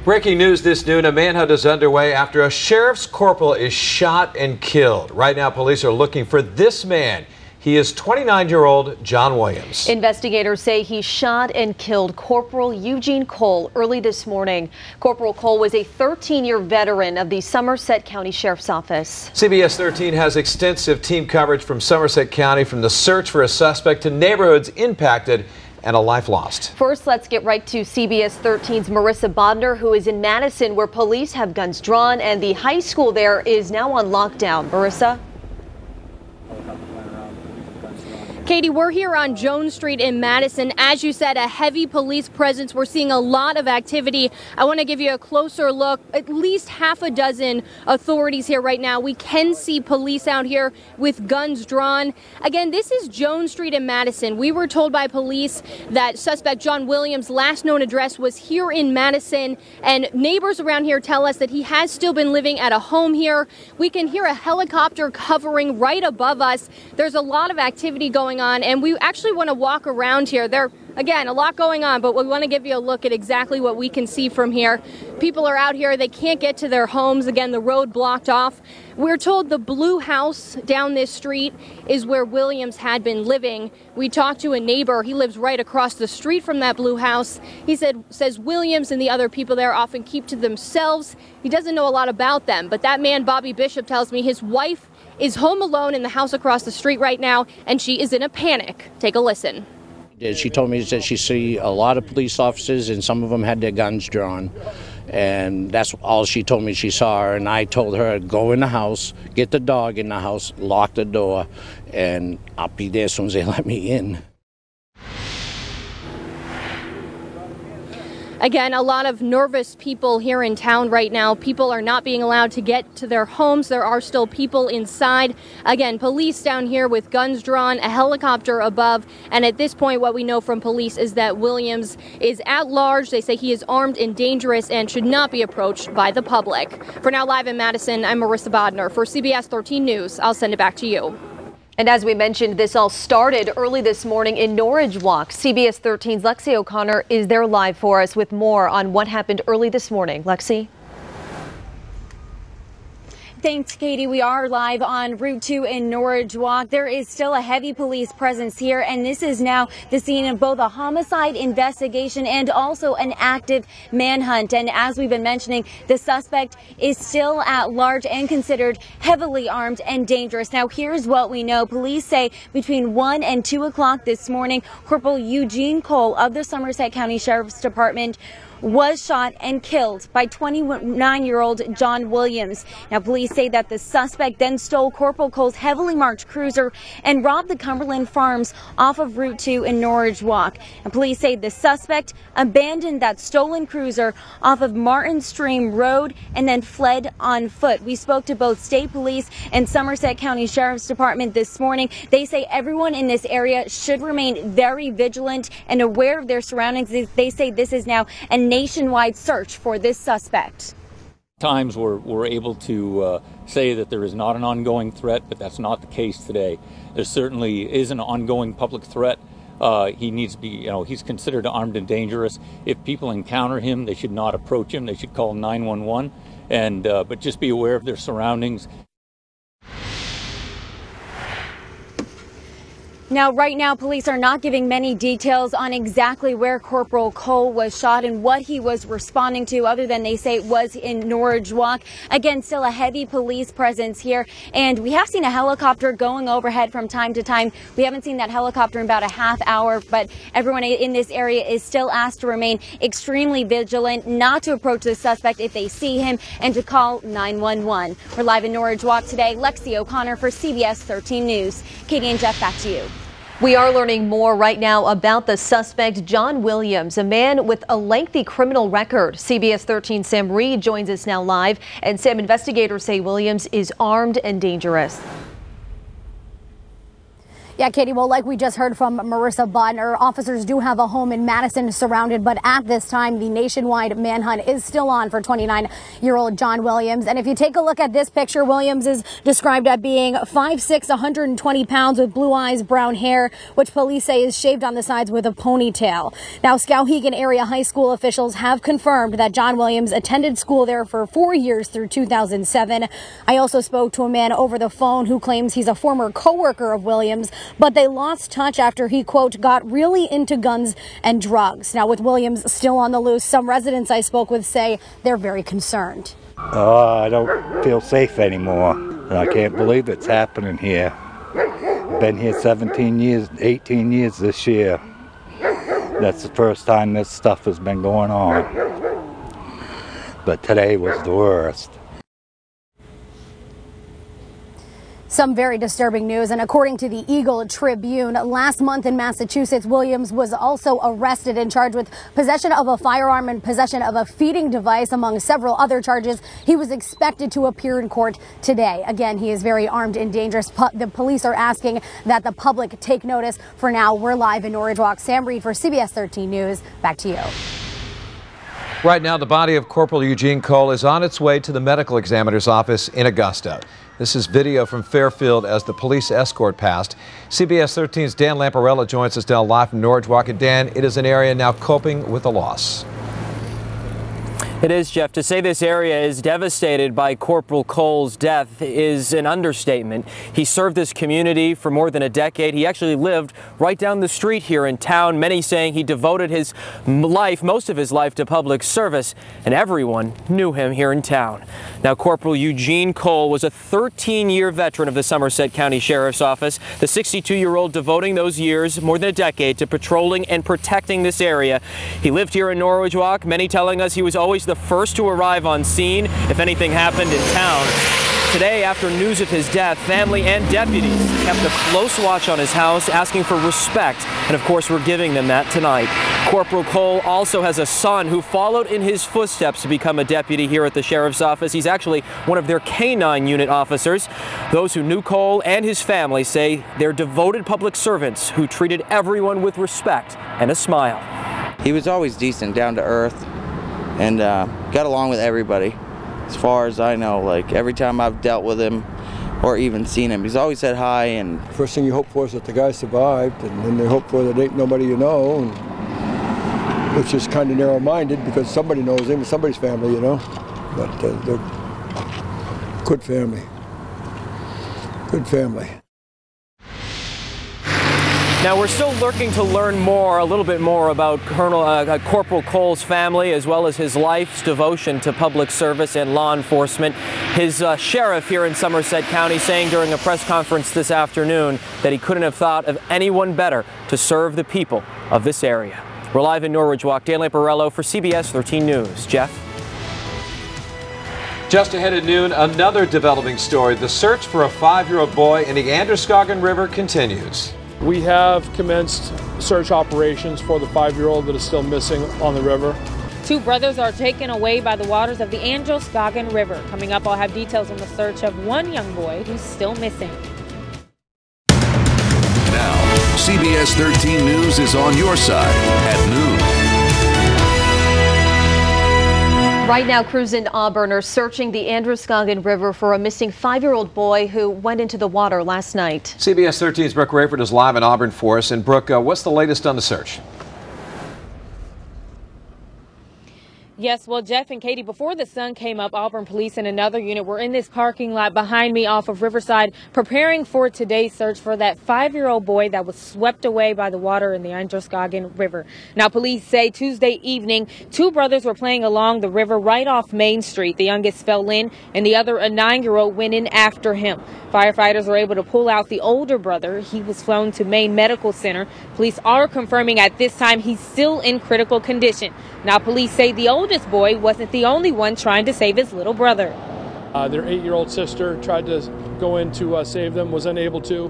Breaking news this noon, a manhunt is underway after a sheriff's corporal is shot and killed. Right now, police are looking for this man. He is 29-year-old John Williams. Investigators say he shot and killed Corporal Eugene Cole early this morning. Corporal Cole was a 13-year veteran of the Somerset County Sheriff's Office. CBS 13 has extensive team coverage from Somerset County, from the search for a suspect to neighborhoods impacted and a life lost. First, let's get right to CBS 13's Marissa Bodner, who is in Madison, where police have guns drawn and the high school there is now on lockdown. Marissa? Katie, we're here on Jones Street in Madison. As you said, a heavy police presence. We're seeing a lot of activity. I want to give you a closer look. At least half a dozen authorities here right now. We can see police out here with guns drawn. Again, this is Jones Street in Madison. We were told by police that suspect John Williams' last known address was here in Madison, and neighbors around here tell us that he has still been living at a home here. We can hear a helicopter hovering right above us. There's a lot of activity going on, and we actually want to walk around here. There, again, a lot going on, but we want to give you a look at exactly what we can see from here. People are out here. They can't get to their homes. Again, the road blocked off. We're told the blue house down this street is where Williams had been living. We talked to a neighbor. He lives right across the street from that blue house. He says Williams and the other people there often keep to themselves. He doesn't know a lot about them, but that man, Bobby Bishop, tells me his wife is home alone in the house across the street right now, and she is in a panic. Take a listen. She told me that she see a lot of police officers, and some of them had their guns drawn, and that's all she told me she saw. And I told her, go in the house, get the dog in the house, lock the door, and I'll be there as soon as they let me in. Again, a lot of nervous people here in town right now. People are not being allowed to get to their homes. There are still people inside. Again, police down here with guns drawn, a helicopter above. And at this point, what we know from police is that Williams is at large. They say he is armed and dangerous and should not be approached by the public. For now, live in Madison, I'm Marissa Bodner. For CBS 13 News, I'll send it back to you. And as we mentioned, this all started early this morning in Norridge Walk. CBS 13's Lexi O'Connor is there live for us with more on what happened early this morning. Lexi? Thanks, Katie. We are live on Route 2 in Norridge Walk. There is still a heavy police presence here, and this is now the scene of both a homicide investigation and also an active manhunt. And as we've been mentioning, the suspect is still at large and considered heavily armed and dangerous. Now, here's what we know. Police say between 1 and 2 o'clock this morning, Corporal Eugene Cole of the Somerset County Sheriff's Department was shot and killed by 29-year-old John Williams. Now, police say that the suspect then stole Corporal Cole's heavily marked cruiser and robbed the Cumberland Farms off of Route 2 in Norridge Walk. And police say the suspect abandoned that stolen cruiser off of Martin Stream Road and then fled on foot. We spoke to both state police and Somerset County Sheriff's Department this morning. They say everyone in this area should remain very vigilant and aware of their surroundings. They say this is now a nationwide search for this suspect. Times we're able to say that there is not an ongoing threat, but that's not the case today. There certainly is an ongoing public threat. He needs to be, he's considered armed and dangerous. If people encounter him, they should not approach him. They should call 911, but just be aware of their surroundings. Now, right now, police are not giving many details on exactly where Corporal Cole was shot and what he was responding to, other than they say it was in Norridge Walk. Again, still a heavy police presence here, and we have seen a helicopter going overhead from time to time. We haven't seen that helicopter in about a half hour, but everyone in this area is still asked to remain extremely vigilant, not to approach the suspect if they see him, and to call 911. We're live in Norridge Walk today. Lexi O'Connor for CBS 13 News. Katie and Jeff, back to you. We are learning more right now about the suspect, John Williams, a man with a lengthy criminal record. CBS 13's Sam Reed joins us now live. And Sam, investigators say Williams is armed and dangerous. Yeah, Katie, well, like we just heard from Marissa Bodner, officers do have a home in Madison surrounded, but at this time, the nationwide manhunt is still on for 29-year-old John Williams. And if you take a look at this picture, Williams is described as being 5'6", 120 pounds with blue eyes, brown hair, which police say is shaved on the sides with a ponytail. Now, Skowhegan area high school officials have confirmed that John Williams attended school there for 4 years through 2007. I also spoke to a man over the phone who claims he's a former co-worker of Williams. but they lost touch after he, quote, got really into guns and drugs. Now, with Williams still on the loose, some residents I spoke with say they're very concerned. I don't feel safe anymore. I can't believe it's happening here. Been here 17 years, 18 years this year. That's the first time this stuff has been going on. But today was the worst. Some very disturbing news, and according to the Eagle Tribune, last month in Massachusetts, Williams was also arrested and charged with possession of a firearm and possession of a feeding device, among several other charges. He was expected to appear in court today. Again, he is very armed and dangerous. The police are asking that the public take notice. For now, we're live in Norridge Walk. Sam Reed for CBS 13 News. Back to you. Right now, the body of Corporal Eugene Cole is on its way to the medical examiner's office in Augusta. This is video from Fairfield as the police escort passed. CBS 13's Dan Lamparella joins us now live from Norridge Walk. And Dan, it is an area now coping with the loss. It is, Jeff. To say this area is devastated by Corporal Cole's death is an understatement. He served this community for more than a decade. He actually lived right down the street here in town. Many saying he devoted his life, most of his life, to public service, and everyone knew him here in town. Now, Corporal Eugene Cole was a 13-year veteran of the Somerset County Sheriff's Office. The 62-year-old devoting those years, more than a decade, to patrolling and protecting this area. He lived here in Norridge Walk, many telling us he was always the first to arrive on scene if anything happened in town. Today, after news of his death, family and deputies kept a close watch on his house, asking for respect, and of course we're giving them that tonight. Corporal Cole also has a son who followed in his footsteps to become a deputy here at the Sheriff's Office. He's actually one of their K-9 unit officers. Those who knew Cole and his family say they're devoted public servants who treated everyone with respect and a smile. He was always decent, down to earth, and got along with everybody. As far as I know, like every time I've dealt with him or even seen him, he's always said hi. And first thing you hope for is that the guy survived, and then they hope for that ain't nobody you know, and which is kind of narrow-minded because somebody knows him, somebody's family, you know. But they're good family. Good family. Now, we're still looking to learn more, a little bit more about Corporal Cole's family, as well as his life's devotion to public service and law enforcement. His sheriff here in Somerset County saying during a press conference this afternoon that he couldn't have thought of anyone better to serve the people of this area. We're live in Norridge Walk. Dan Lamparello for CBS 13 News. Jeff? Just ahead at noon, another developing story. The search for a 5-year-old boy in the Androscoggin River continues. We have commenced search operations for the 5-year-old that is still missing on the river. 2 brothers are taken away by the waters of the Androscoggin River. Coming up, I'll have details on the search of one young boy who's still missing. Now, CBS 13 News is on your side at noon. Right now, crews in Auburn are searching the Androscoggin River for a missing 5-year-old boy who went into the water last night. CBS 13's Brooke Rayford is live in Auburn for us. And Brooke, what's the latest on the search? Yes, well, Jeff and Katie, before the sun came up, Auburn police and another unit were in this parking lot behind me off of Riverside preparing for today's search for that 5-year-old boy that was swept away by the water in the Androscoggin River. Now, police say Tuesday evening, 2 brothers were playing along the river right off Main Street. The youngest fell in and the other, a 9-year-old, went in after him. Firefighters were able to pull out the older brother. He was flown to Maine Medical Center. Police are confirming at this time he's still in critical condition. Now, police say the oldest boy wasn't the only one trying to save his little brother. Their 8-year-old sister tried to go in to save them, was unable to.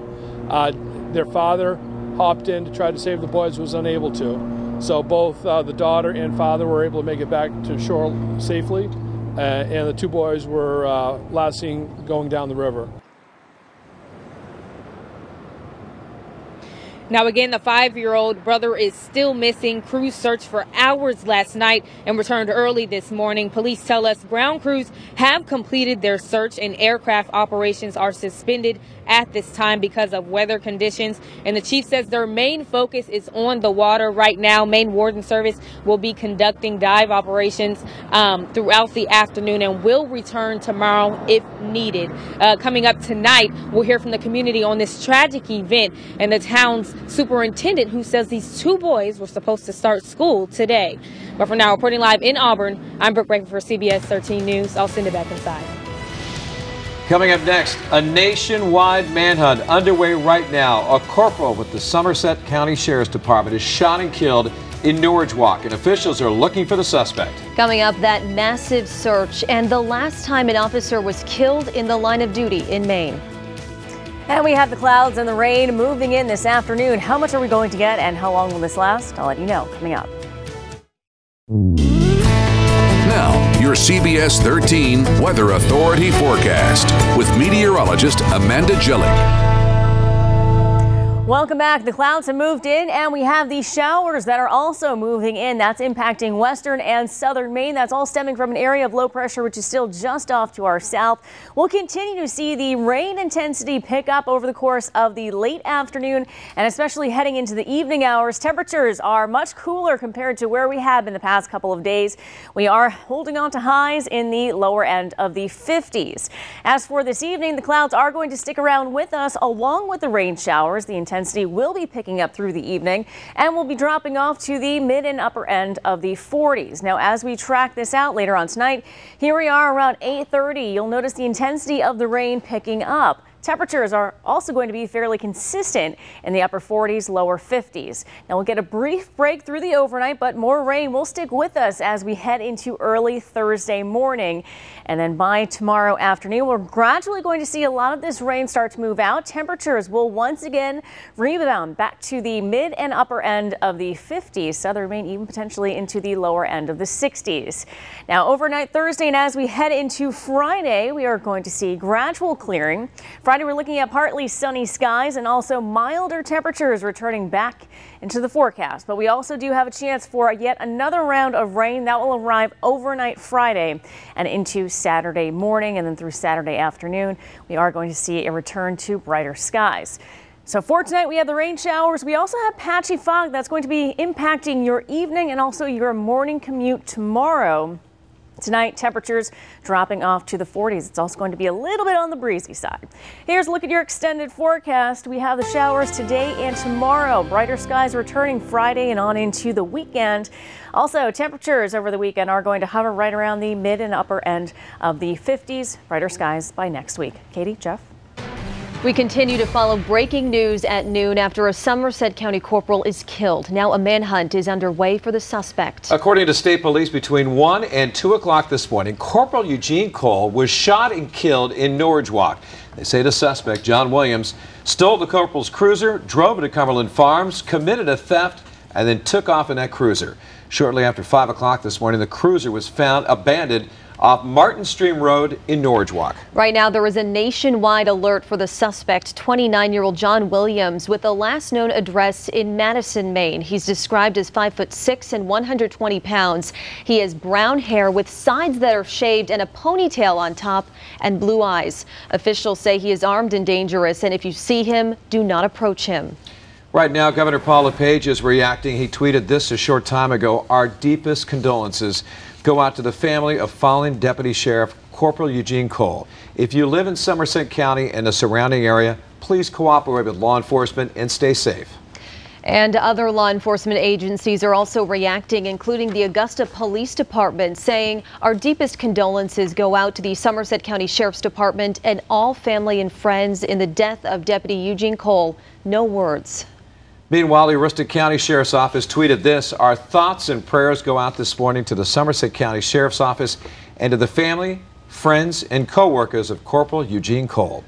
Their father hopped in to try to save the boys, was unable to. So both the daughter and father were able to make it back to shore safely, and the 2 boys were last seen going down the river. Now, again, the 5-year-old brother is still missing. Crews searched for hours last night and returned early this morning. Police tell us ground crews have completed their search and aircraft operations are suspended at this time because of weather conditions. And the chief says their main focus is on the water right now. Maine Warden Service will be conducting dive operations throughout the afternoon and will return tomorrow if needed. Coming up tonight, we'll hear from the community on this tragic event and the town's superintendent, who says these 2 boys were supposed to start school today. But for now, reporting live in Auburn, I'm Brooke Breaker for CBS 13 News. I'll send it back inside. Coming up next, a nationwide manhunt underway right now. A corporal with the Somerset County Sheriff's Department is shot and killed in Norridgewock, and officials are looking for the suspect. Coming up, that massive search and the last time an officer was killed in the line of duty in Maine. And we have the clouds and the rain moving in this afternoon. How much are we going to get and how long will this last? I'll let you know coming up. Now, your CBS 13 Weather Authority forecast with meteorologist Amanda Gillick. Welcome back. The clouds have moved in and we have these showers that are also moving in. That's impacting western and southern Maine. That's all stemming from an area of low pressure which is still just off to our south. We'll continue to see the rain intensity pick up over the course of the late afternoon and especially heading into the evening hours. Temperatures are much cooler compared to where we have been the past couple of days. We are holding on to highs in the lower end of the 50s. As for this evening, the clouds are going to stick around with us along with the rain showers. The intensity will be picking up through the evening and will be dropping off to the mid and upper end of the 40s. Now, as we track this out later on tonight, here we are around 8:30. You'll notice the intensity of the rain picking up. Temperatures are also going to be fairly consistent in the upper 40s, lower 50s. Now we'll get a brief break through the overnight, but more rain will stick with us as we head into early Thursday morning. And then by tomorrow afternoon, we're gradually going to see a lot of this rain start to move out. Temperatures will once again rebound back to the mid and upper end of the 50s. Southern Maine even potentially into the lower end of the 60s. Now overnight Thursday and as we head into Friday, we are going to see gradual clearing. Friday, we're looking at partly sunny skies and also milder temperatures returning back into the forecast. But we also do have a chance for yet another round of rain that will arrive overnight Friday and into Saturday morning and then through Saturday afternoon. We are going to see a return to brighter skies. So for tonight, we have the rain showers. We also have patchy fog that's going to be impacting your evening and also your morning commute tomorrow. Tonight, temperatures dropping off to the 40s. It's also going to be a little bit on the breezy side. Here's a look at your extended forecast. We have the showers today and tomorrow. Brighter skies returning Friday and on into the weekend. Also, temperatures over the weekend are going to hover right around the mid and upper end of the 50s. Brighter skies by next week. Katie, Jeff? We continue to follow breaking news at noon after a Somerset County corporal is killed. Now a manhunt is underway for the suspect. According to state police, between 1 and 2 o'clock this morning, Corporal Eugene Cole was shot and killed in Norridgewock. They say the suspect, John Williams, stole the corporal's cruiser, drove it to Cumberland Farms, committed a theft, and then took off in that cruiser. Shortly after 5 o'clock this morning, the cruiser was found abandoned off Martin Stream Road in Norridgewock. Right now, there is a nationwide alert for the suspect, 29-year-old John Williams, with a last known address in Madison, Maine. He's described as 5'6" and 120 pounds. He has brown hair with sides that are shaved and a ponytail on top and blue eyes. Officials say he is armed and dangerous, and if you see him, do not approach him. Right now, Governor Paul LePage is reacting. He tweeted this a short time ago. Our deepest condolences go out to the family of fallen Deputy Sheriff Corporal Eugene Cole. If you live in Somerset County and the surrounding area, please cooperate with law enforcement and stay safe. And other law enforcement agencies are also reacting, including the Augusta Police Department, saying our deepest condolences go out to the Somerset County Sheriff's Department and all family and friends in the death of Deputy Eugene Cole. No words. Meanwhile, the Aroostook County Sheriff's Office tweeted this: our thoughts and prayers go out this morning to the Somerset County Sheriff's Office and to the family, friends, and co-workers of Corporal Eugene Cole.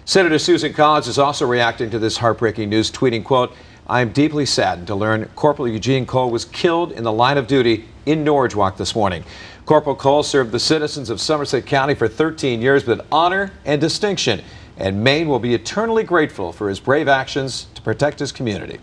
Senator Susan Collins is also reacting to this heartbreaking news, tweeting, quote, I am deeply saddened to learn Corporal Eugene Cole was killed in the line of duty in Norridgewock this morning. Corporal Cole served the citizens of Somerset County for 13 years with honor and distinction, and Maine will be eternally grateful for his brave actions to protect his community.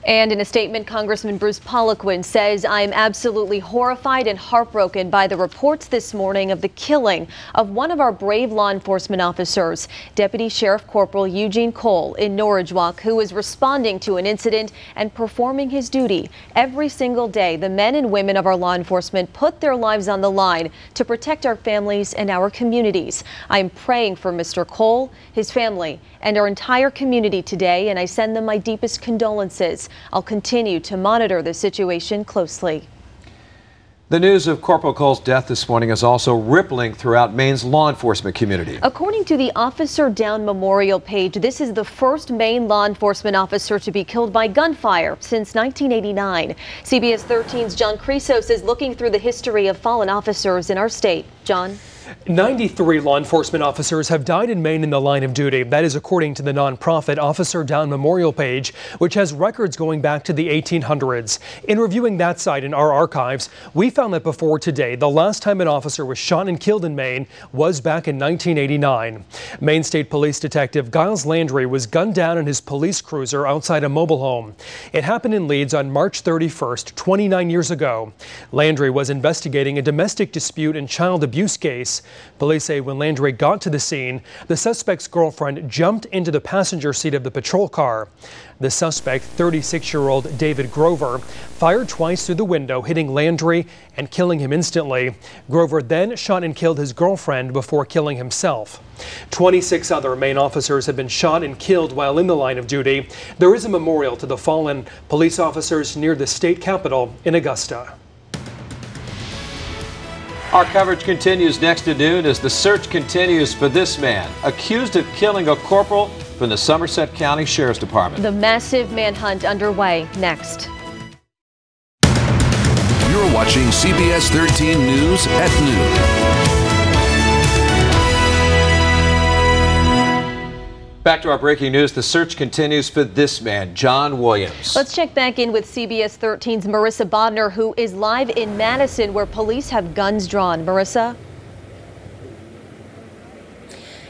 And in a statement, Congressman Bruce Poliquin says, "I am absolutely horrified and heartbroken by the reports this morning of the killing of one of our brave law enforcement officers, Deputy Sheriff Corporal Eugene Cole in Norridgewock, who was responding to an incident and performing his duty. Every single day, the men and women of our law enforcement put their lives on the line to protect our families and our communities. I am praying for Mr. Cole, his family, and our entire community today, and I send them my deepest condolences. I'll continue to monitor the situation closely." The news of Corporal Cole's death this morning is also rippling throughout Maine's law enforcement community. According to the Officer Down Memorial page, this is the first Maine law enforcement officer to be killed by gunfire since 1989. CBS 13's John Chrysos is looking through the history of fallen officers in our state. John? 93 law enforcement officers have died in Maine in the line of duty. That is according to the nonprofit Officer Down Memorial page, which has records going back to the 1800s. In reviewing that site in our archives, we found that before today, the last time an officer was shot and killed in Maine was back in 1989. Maine State Police Detective Giles Landry was gunned down in his police cruiser outside a mobile home. It happened in Leeds on March 31st, 29 years ago. Landry was investigating a domestic dispute and child abuse case. Police say when Landry got to the scene, the suspect's girlfriend jumped into the passenger seat of the patrol car. The suspect, 36-year-old David Grover, fired twice through the window, hitting Landry and killing him instantly. Grover then shot and killed his girlfriend before killing himself. 26 other Maine officers have been shot and killed while in the line of duty. There is a memorial to the fallen police officers near the state capitol in Augusta. Our coverage continues next at noon as the search continues for this man accused of killing a corporal from the Somerset County Sheriff's Department. The massive manhunt underway next. You're watching CBS 13 News at noon. Back to our breaking news. The search continues for this man, John Williams. Let's check back in with CBS 13's Marissa Bodner, who is live in Madison, where police have guns drawn. Marissa?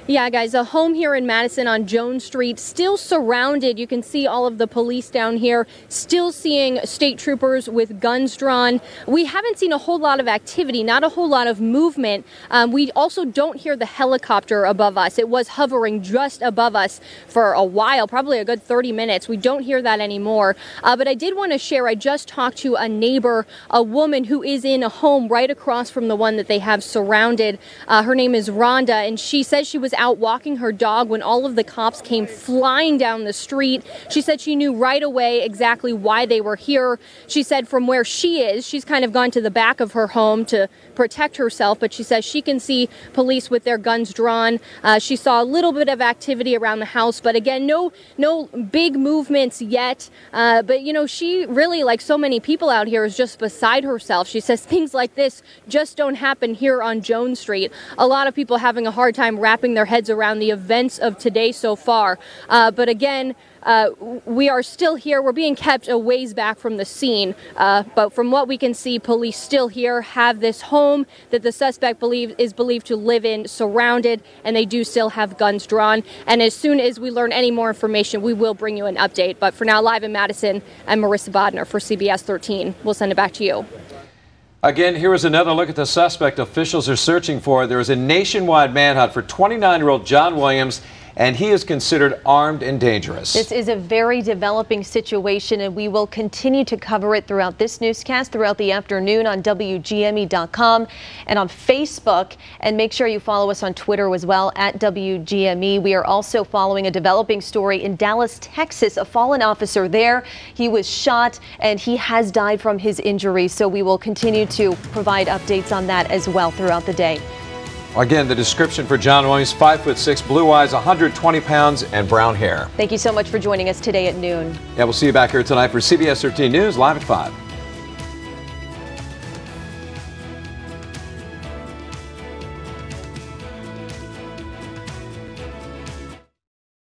Yeah, guys, a home here in Madison on Jones Street, still surrounded. You can see all of the police down here, still seeing state troopers with guns drawn. We haven't seen a whole lot of activity, not a whole lot of movement. We also don't hear the helicopter above us. It was hovering just above us for a while, probably a good 30 minutes. We don't hear that anymore. But I did want to share, I just talked to a neighbor, a woman who is in a home right across from the one that they have surrounded. Her name is Rhonda, and she says she was out walking her dog when all of the cops came flying down the street. She said she knew right away exactly why they were here. She said from where she is, she's kind of gone to the back of her home to protect herself, but she says she can see police with their guns drawn. She saw a little bit of activity around the house, but again, no big movements yet. But you know, she really, like so many people out here, is just beside herself. She says things like this just don't happen here on Jones Street. A lot of people having a hard time wrapping their heads around the events of today so far. But again, we are still here. We're being kept a ways back from the scene. But from what we can see, police still here have this home that the suspect is believed to live in surrounded, and they do still have guns drawn. And as soon as we learn any more information, we will bring you an update. But for now, live in Madison, I'm Marissa Bodner for CBS 13. We'll send it back to you. Again, here is another look at the suspect officials are searching for. There is a nationwide manhunt for 29-year-old John Williams, and he is considered armed and dangerous. This is a very developing situation, and we will continue to cover it throughout this newscast throughout the afternoon on WGME.com and on Facebook. And make sure you follow us on Twitter as well at WGME. We are also following a developing story in Dallas, Texas. A fallen officer there. He was shot and he has died from his injuries. So we will continue to provide updates on that as well throughout the day. Again, the description for John Williams: 5'6", blue eyes, 120 pounds, and brown hair. Thank you so much for joining us today at noon. Yeah, we'll see you back here tonight for CBS 13 News, live at 5.